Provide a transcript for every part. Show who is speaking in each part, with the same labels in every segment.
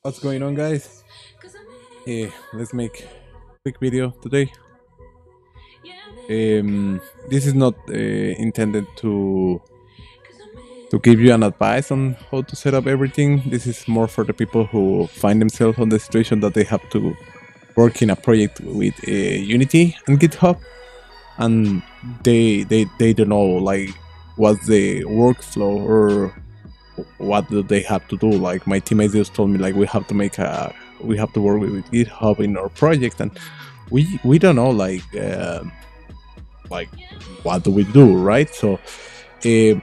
Speaker 1: What's going on, guys? Let's make a quick video today. This is not intended to give you an advice on how to set up everything. This is more for the people who find themselves on the situation that they have to work in a project with Unity and GitHub, and they don't know like what's the workflow or what do they have to do. Like my teammates just told me like we have to work with GitHub in our project, and we don't know like what do we do, right? So the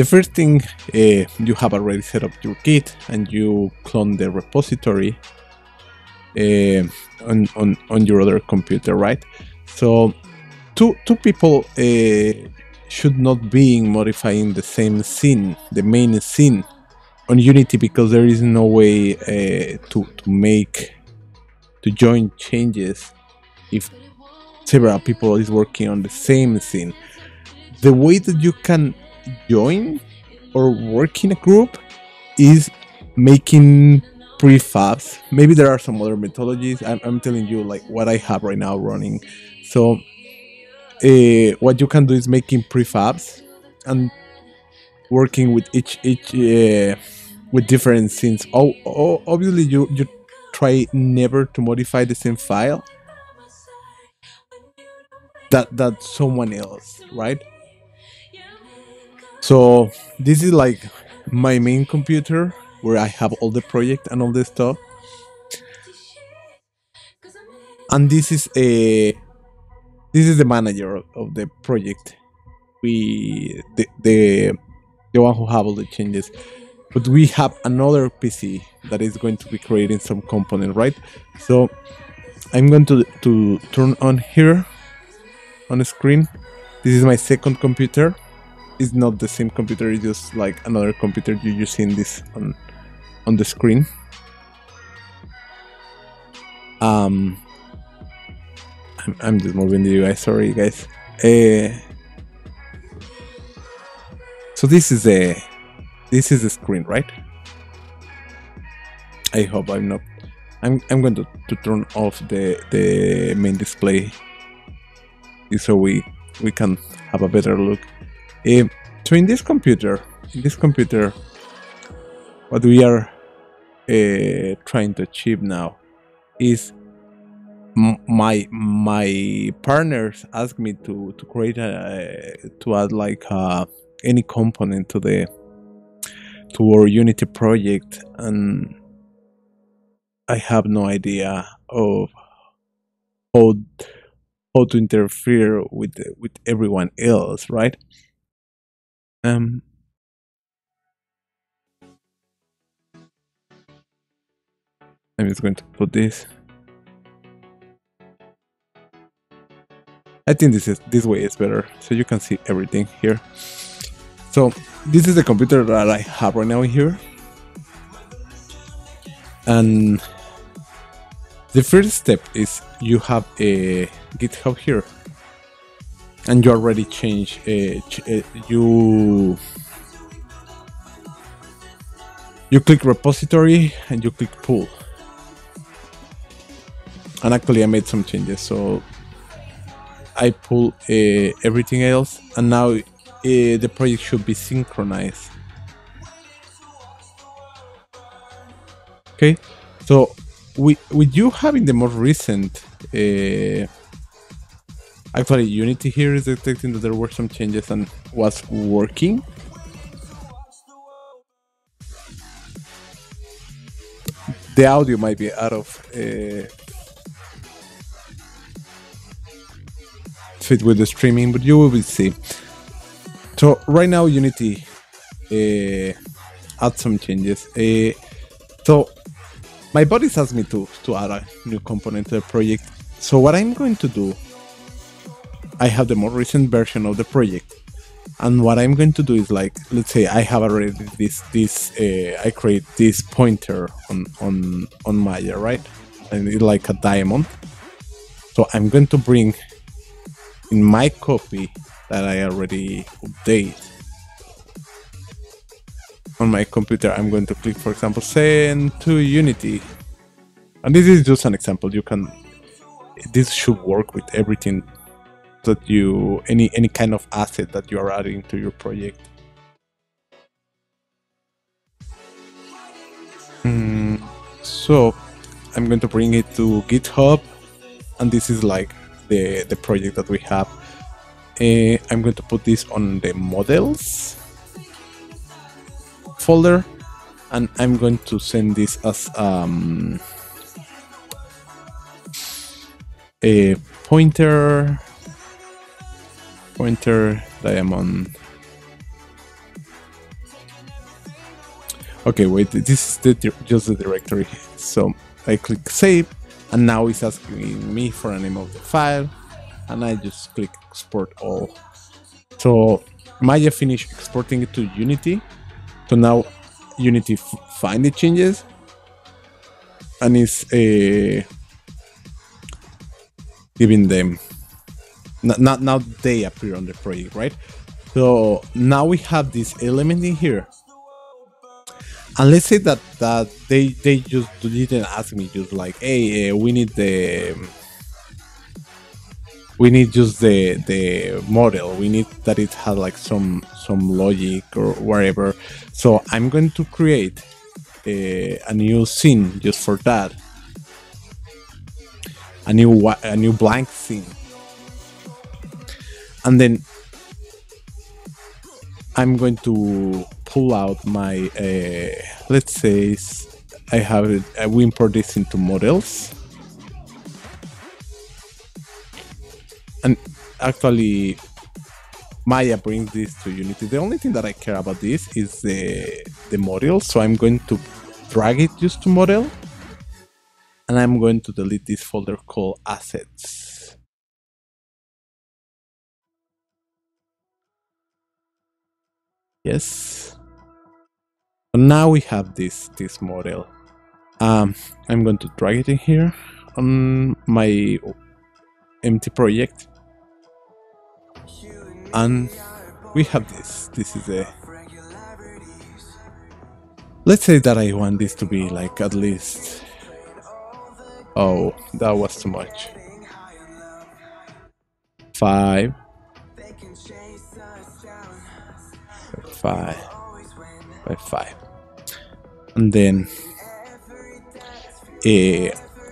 Speaker 1: first thing, you have already set up your Git and you clone the repository on your other computer, right? So two people should not be modifying the same scene, the main scene on Unity, because there is no way to join changes if several people is working on the same scene. The way that you can join or work in a group is making prefabs. Maybe there are some other methodologies. I'm telling you like what I have right now running. So what you can do is making prefabs and working with each with different scenes. Obviously you try never to modify the same file that someone else, right? So this is like my main computer where I have all the project and all the stuff, and this is the manager of the project. The one who have all the changes, but we have another PC that is going to be creating some component, right? So I'm going to turn on here on the screen. This is my second computer. It's not the same computer, it's just like another computer. You're seeing this on the screen. I'm just moving the UI, sorry guys. So this is the screen, right? I hope I'm not. I'm going to turn off the main display so we can have a better look. So in this computer, what we are trying to achieve now is my partners asked me to create to add like any component to our Unity project, and I have no idea of how to interfere with everyone else, right? I'm just going to put this. I think this way is better, so you can see everything here. So this is the computer that I have right now here, and the first step is you have a GitHub here, and you already change you click repository and you click pull, and actually I made some changes, so I pull everything else, and now the project should be synchronized. Okay, so with you having the most recent, actually Unity here is detecting that there were some changes and was working. The audio might be out of fit with the streaming, but you will see. So right now Unity add some changes. So my buddies asked me to add a new component to the project. So what I'm going to do, I have the more recent version of the project, and what I'm going to do is like, let's say I have already this I create this pointer on Maya, right? And it's like a diamond. So I'm going to bring in my copy that I already update. on my computer, I'm going to click, for example, send to Unity. And this is just an example. This should work with everything that any kind of asset that you are adding to your project. So I'm going to bring it to GitHub, and this is like the project that we have. I'm going to put this on the models folder, and I'm going to send this as a pointer diamond. Okay, wait, this is just the directory. So I click save, and now it's asking me for the name of the file, and I just click export all. So Maya finished exporting it to Unity. So now Unity find the changes, and is giving them. Now they appear on the project, right? So now we have this element in here. And let's say that they just didn't ask me, just like, hey, we need just the model. We need that it has like some logic or whatever. So I'm going to create a new scene just for that. A new blank scene. And then I'm going to pull out my, let's say I have it, we import this into models. And actually Maya brings this to Unity. The only thing that I care about this is the model. So I'm going to drag it just to model. And I'm going to delete this folder called assets. Yes. So now we have this model. I'm going to drag it in here on my empty project, and we have this. This is a. Let's say that I want this to be like at least. Oh, that was too much. 5. 5 by 5, and then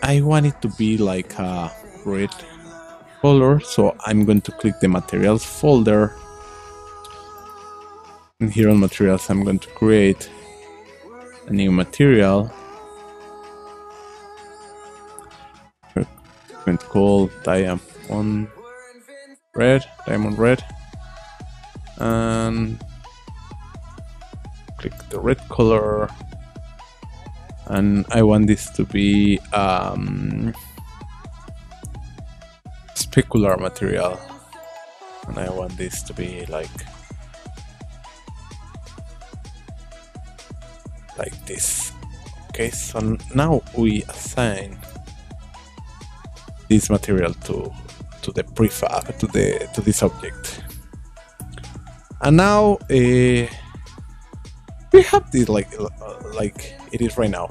Speaker 1: I want it to be like a red color, so I'm going to click the materials folder, and here on materials I'm going to create a new material. I'm going to call diamond red, and click the red color, and I want this to be specular material, and I want this to be like this. Okay, so now we assign this material to the prefab, to this object, and now we have this like it is right now.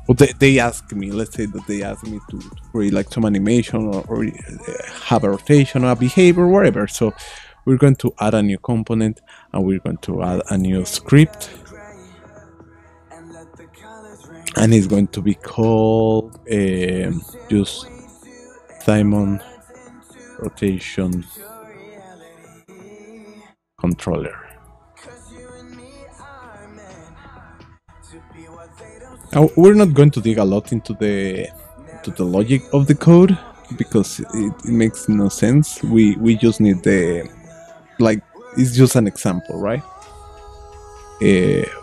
Speaker 1: Well, they ask me, let's say that they ask me to create like some animation or have a rotation or a behavior, whatever. So we're going to add a new component, and we're going to add a new script, and it's going to be called just diamond rotation controller. Now, we're not going to dig a lot into the logic of the code, because it makes no sense. We just need it's just an example, right?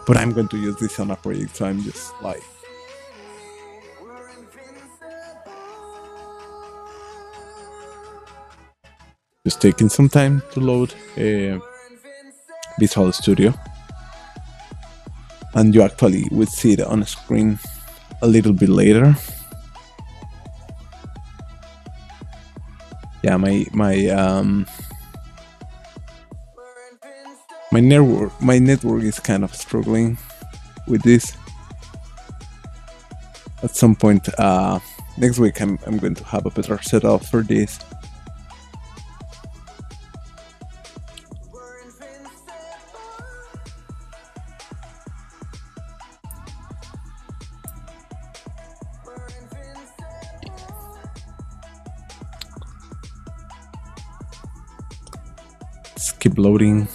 Speaker 1: But I'm going to use this on a project, so I'm just like taking some time to load Visual Studio, and you actually would see it on screen a little bit later. Yeah, my My network is kind of struggling with this. At some point next week, I'm going to have a better setup for this. Let's keep loading.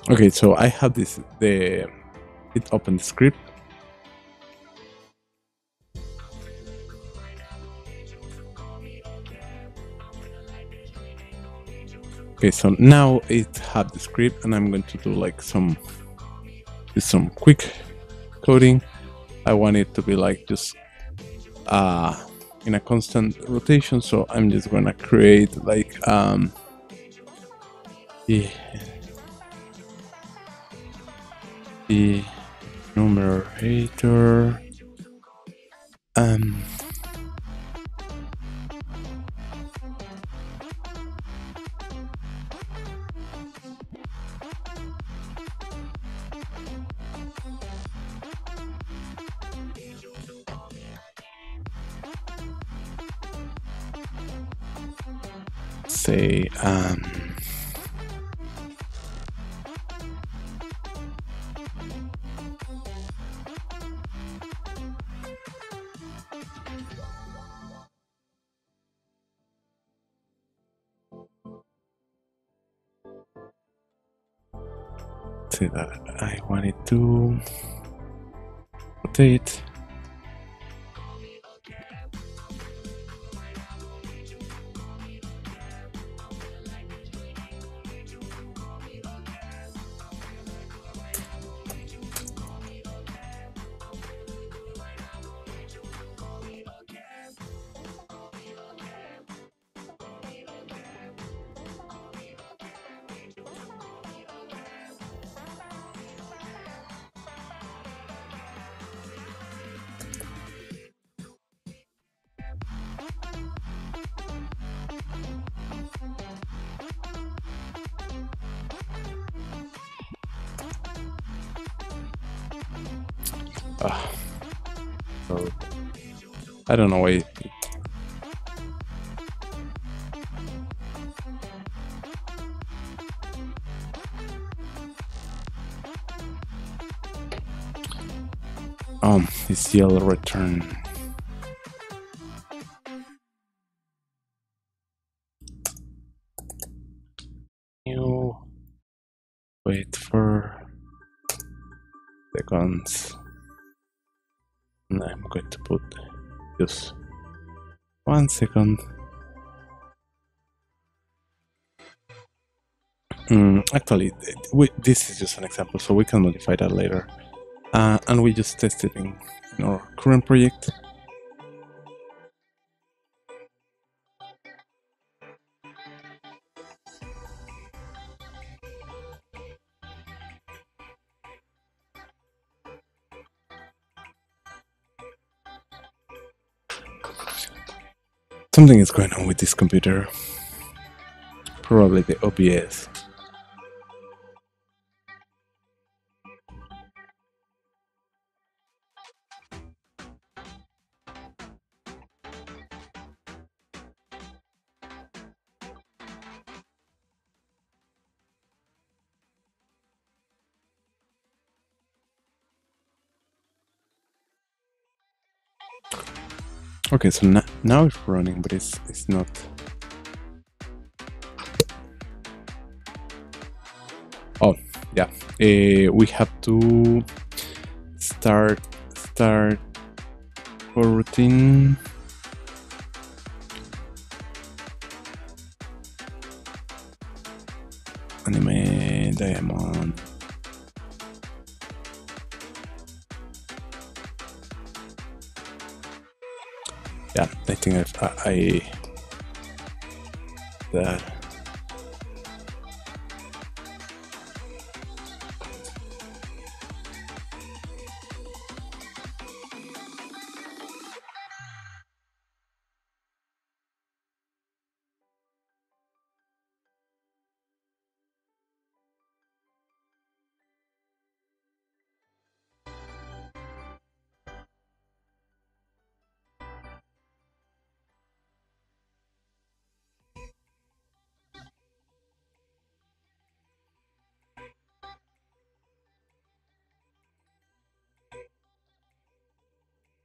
Speaker 1: Okay, so I have it open the script. Okay, so now it have the script, and I'm going to do like some quick coding. I want it to be like just in a constant rotation, so I'm just gonna create like the numerator say say that I want it to rotate. So I don't know why. It's still return. You wait for seconds, and I'm going to put just 1 second. Actually, this is just an example, so we can modify that later. And we just test it in our current project. Something is going on with this computer. Probably the OBS. Okay, so now it's running, but it's not. Oh yeah, we have to start for routine. Anime diamond. Yeah, I think I that.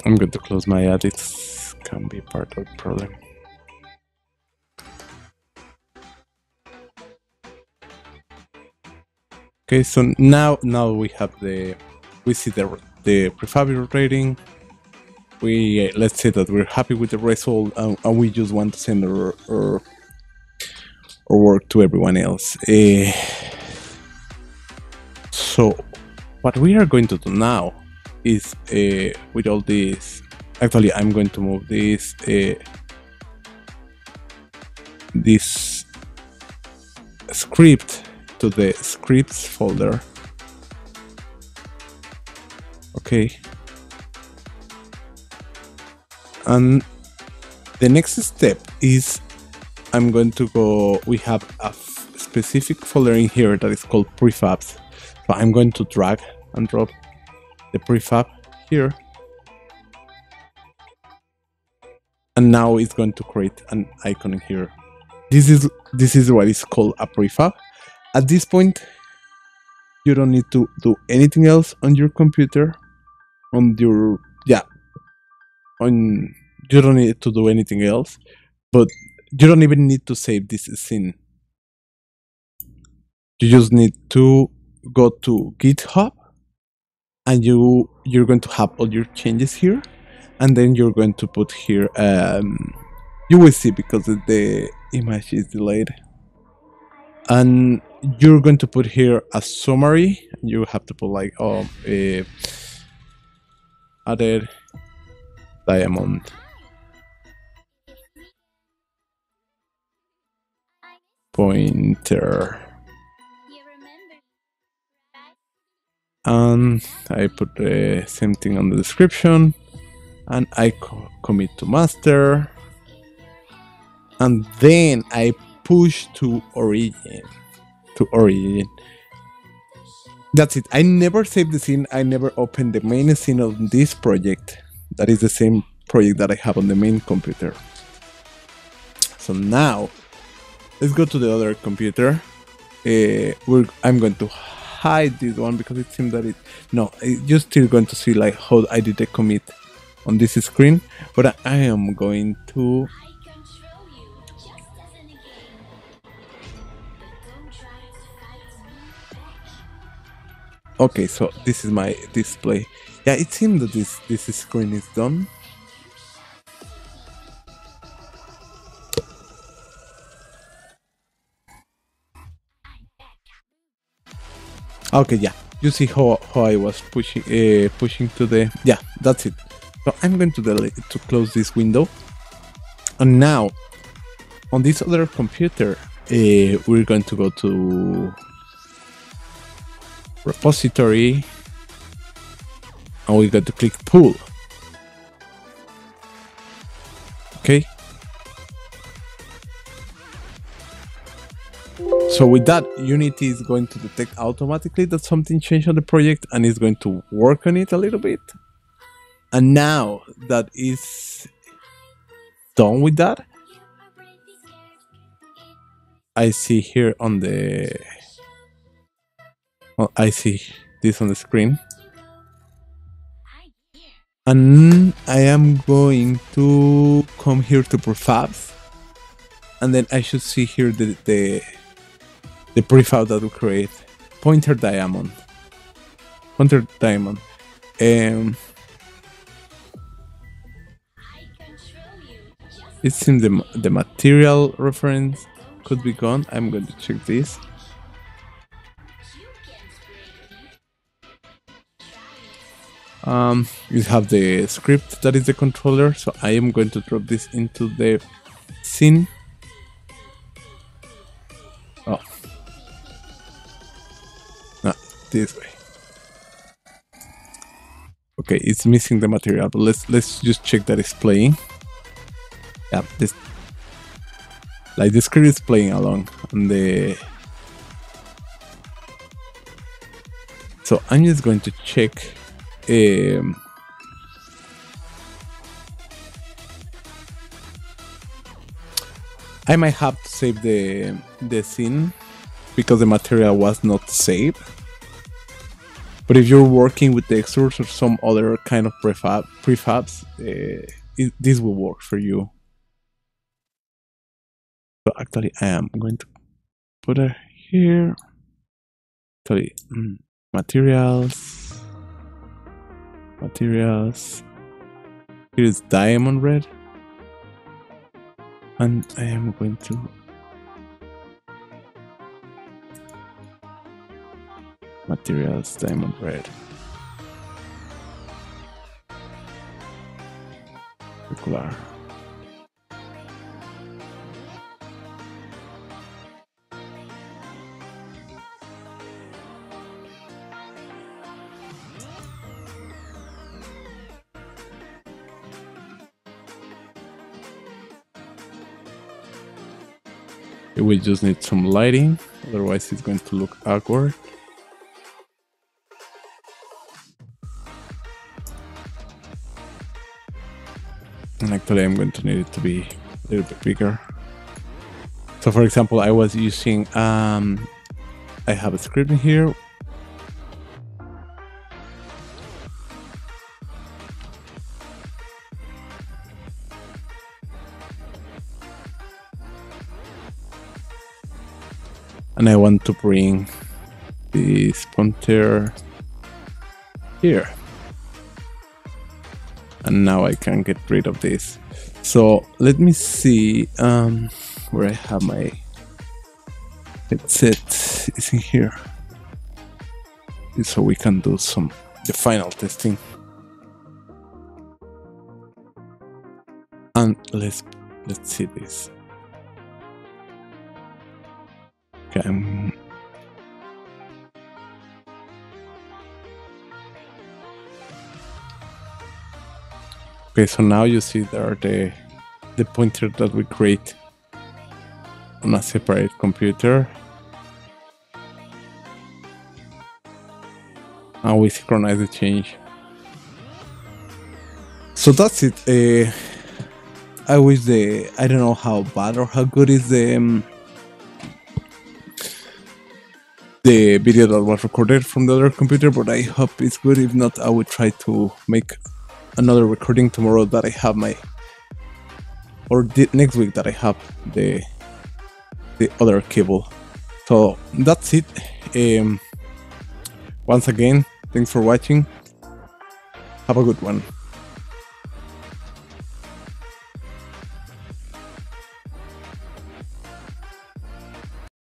Speaker 1: I'm going to close my edits. Can be part of the problem. Okay, so now we have we see the prefab rating. We let's say that we're happy with the result, and we just want to send our work to everyone else. So what we are going to do now is with all this. Actually, I'm going to move this this script to the scripts folder. Okay. And the next step is I'm going to go, we have a specific folder in here that is called prefabs. So I'm going to drag and drop the prefab here. And now it's going to create an icon in here. This is what is called a prefab. At this point, you don't need to do anything else on your computer. You don't need to do anything else, but you don't even need to save this scene. You just need to go to GitHub, and you're going to have all your changes here, and then you're going to put here. You will see because the image is delayed, and you're going to put here a summary. You have to put like added diamond. Pointer. And I put the same thing on the description, and I commit to master, and then I push to origin. That's it. I never saved the scene. I never opened the main scene of this project. That is the same project that I have on the main computer. So now let's go to the other computer. I'm going to hide this one because it seems that you're still going to see like how I did the commit on this screen, but I am going to okay, so this is my display. Yeah, it seems that this screen is done. Okay, yeah, you see how I was pushing to the, yeah, that's it. So I'm going to close this window, and now on this other computer we're going to go to repository, and we're going to click pull. Okay. So with that, Unity is going to detect automatically that something changed on the project, and is going to work on it a little bit. And now that is done with that, I see here on the, well, I see this on the screen, and I am going to come here to prefabs, and then I should see here the prefab that we create, pointer diamond. It seems the material reference could be gone. I'm going to check this. You have the script that is the controller, so I am going to drop this into the scene. Oh, no, this way. Okay, it's missing the material, but let's just check that it's playing. Yeah, this the script is playing along on the. So I'm just going to check. I might have to save the scene because the material was not saved. But if you're working with textures or some other kind of prefabs, this will work for you. So actually, I am going to put it here. Actually, materials. Here is diamond red, and I am going to materials diamond red. Circular. We just need some lighting, otherwise it's going to look awkward. And actually I'm going to need it to be a little bit bigger. So for example, I was using, I have a script in here. And I want to bring this pointer here. And now I can get rid of this. So let me see where I have my headset. Is in here. So we can do the final testing. And let's see this. Okay. Okay, so now you see there are the pointer that we create on a separate computer. Now we synchronize the change. So that's it. I wish I don't know how bad or how good is the video that was recorded from the other computer, but I hope it's good. If not, I will try to make another recording tomorrow that I have next week that I have the other cable. So that's it. Once again, thanks for watching. Have a good one.